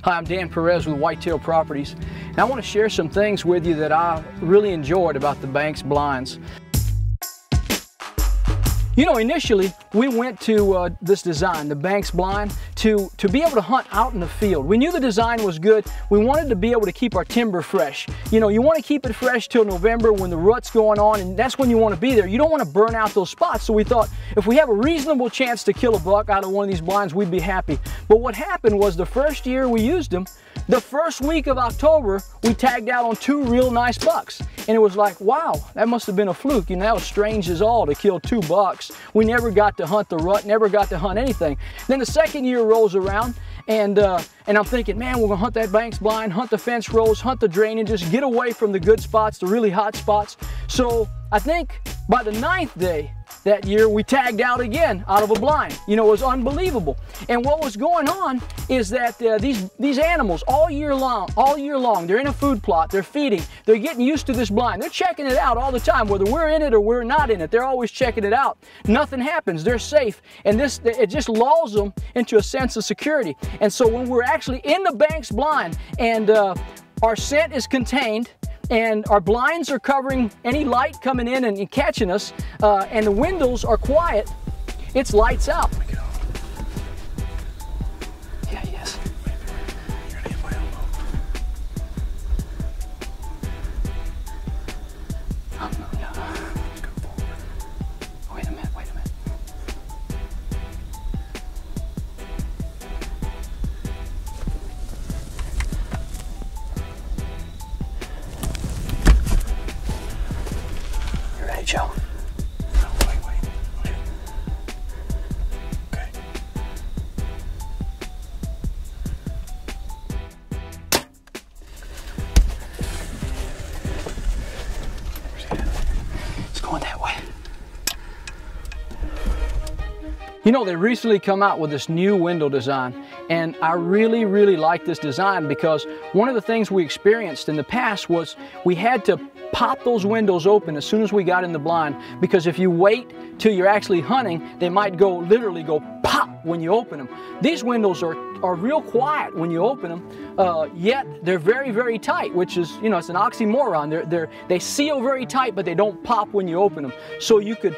Hi, I'm Dan Perez with Whitetail Properties, and I want to share some things with you that I really enjoyed about the Banks blinds. You know, initially we went to this design, the Banks blind, to be able to hunt out in the field. We knew the design was good. We wanted to be able to keep our timber fresh. You know, you want to keep it fresh till November when the rut's going on, and that's when you want to be there. You don't want to burn out those spots. So we thought if we have a reasonable chance to kill a buck out of one of these blinds, we'd be happy. But what happened was the first year we used them, the first week of October, we tagged out on 2 real nice bucks. And it was like, wow, that must have been a fluke. You know, that was strange as all to kill 2 bucks. We never got to hunt the rut, never got to hunt anything. Then the second year rolls around, and I'm thinking, man, we're gonna hunt that Banks blind, hunt the fence rows, hunt the drainages, get away from the good spots, the really hot spots. So I think by the 9th day that year, we tagged out again out of a blind. You know, it was unbelievable. And what was going on is that these animals all year long, they're in a food plot, they're feeding, they're getting used to this blind. They're checking it out all the time, whether we're in it or we're not in it. They're always checking it out. Nothing happens, they're safe. And it just lulls them into a sense of security. And so when we're actually in the Banks blind and our scent is contained, and our blinds are covering any light coming in and catching us, and the windows are quiet, it's lights out. Yeah, yes. You're gonna hit my elbow. Let's go forward. Wait a minute, wait a minute. Joe. No, wait. Okay. It's going that way. You know, they recently come out with this new window design, and I really, really like this design because one of the things we experienced in the past was we had to pop those windows open as soon as we got in the blind, because if you wait till you're actually hunting, they might literally go pop when you open them. These windows are real quiet when you open them, yet they're very, very tight, which is, you know, it's an oxymoron. They seal very tight, but they don't pop when you open them. So you could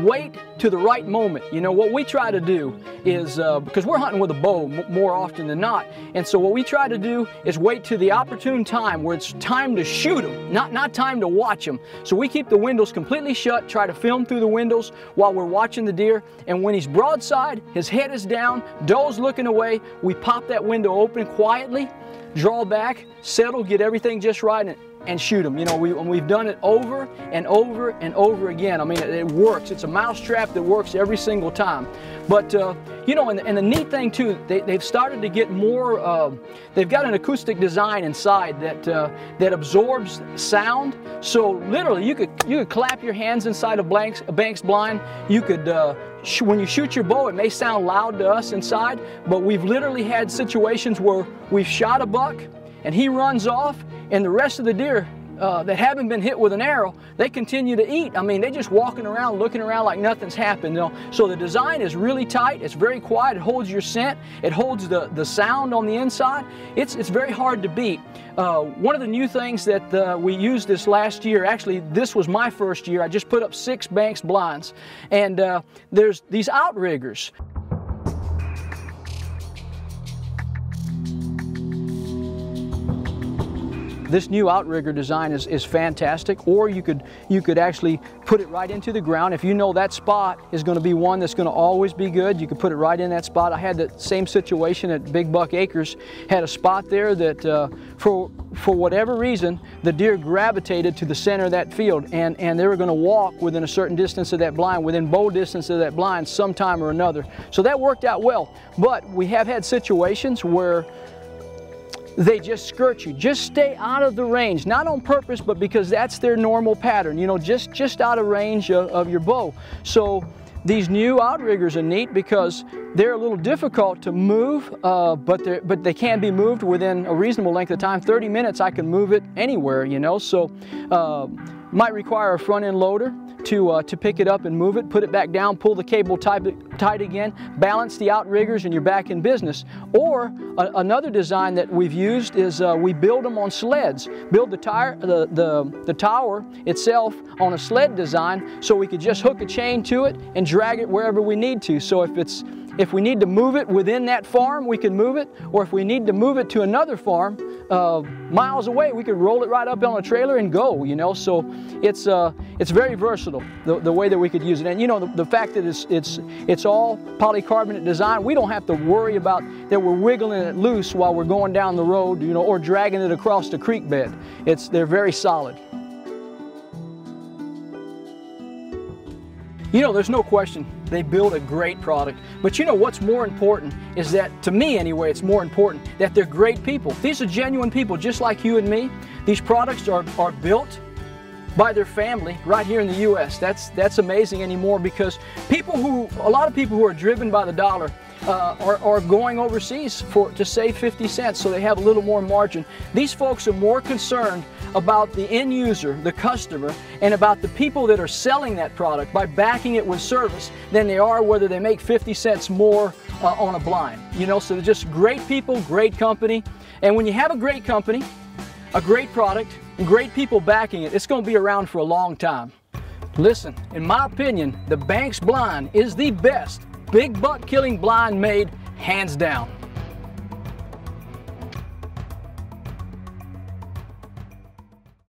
wait to the right moment. You know, what we try to do is, because we're hunting with a bow more often than not, and so what we try to do is wait to the opportune time where it's time to shoot them, not time to watch them. So we keep the windows completely shut, try to film through the windows while we're watching the deer, and when he's broadside, his head is down, doe's looking away, we pop that window open quietly, draw back, settle, get everything just right, and shoot them. You know, we've done it over and over and over again. I mean, it works. It's a mousetrap that works every single time. But, you know, and the neat thing too, they've started to get more, they've got an acoustic design inside that absorbs sound. So literally, you could clap your hands inside a Banks blind. You could, when you shoot your bow, it may sound loud to us inside, but we've literally had situations where we've shot a buck and he runs off, and the rest of the deer that haven't been hit with an arrow, they continue to eat. I mean, they're just walking around, looking around like nothing's happened. You know? So the design is really tight. It's very quiet. It holds your scent. It holds the sound on the inside. It's very hard to beat. One of the new things that we used this last year, actually this was my first year, I just put up 6 Banks blinds, and there's these outriggers. This new outrigger design is fantastic, or you could actually put it right into the ground. If you know that spot is going to be one that's going to always be good, you can put it right in that spot. I had the same situation at Big Buck Acres, had a spot there that for whatever reason, the deer gravitated to the center of that field, and they were going to walk within a certain distance of that blind, within bow distance of that blind sometime or another. So that worked out well, but we have had situations where they just skirt you. Just stay out of the range, not on purpose, but because that's their normal pattern, you know, just out of range of your bow. So these new outriggers are neat because They're a little difficult to move, but they can be moved within a reasonable length of time. 30 minutes I can move it anywhere, you know, so might require a front end loader to pick it up and move it, put it back down, pull the cable tight again, balance the outriggers, and you're back in business. Or another design that we've used is we build them on sleds. Build the tower itself on a sled design so we could just hook a chain to it and drag it wherever we need to. So if we need to move it within that farm, we can move it, or if we need to move it to another farm miles away, we could roll it right up on a trailer and go, you know. So it's very versatile, the way that we could use it. And you know, the fact that it's all polycarbonate design, we don't have to worry about that we're wiggling it loose while we're going down the road, you know, or dragging it across the creek bed. They're very solid. You know, there's no question they build a great product, but you know what's more important is that, to me anyway, it's more important that they're great people. These are genuine people just like you and me. These products are built by their family right here in the U.S. That's amazing anymore, because a lot of people who are driven by the dollar are going overseas to save 50 cents so they have a little more margin. These folks are more concerned about the end user, the customer, and about the people that are selling that product by backing it with service than they are whether they make 50 cents more on a blind. You know, so they're just great people, great company. And when you have a great company, a great product, and great people backing it, it's going to be around for a long time. Listen, in my opinion, the Banks blind is the best big buck killing blind made, hands down.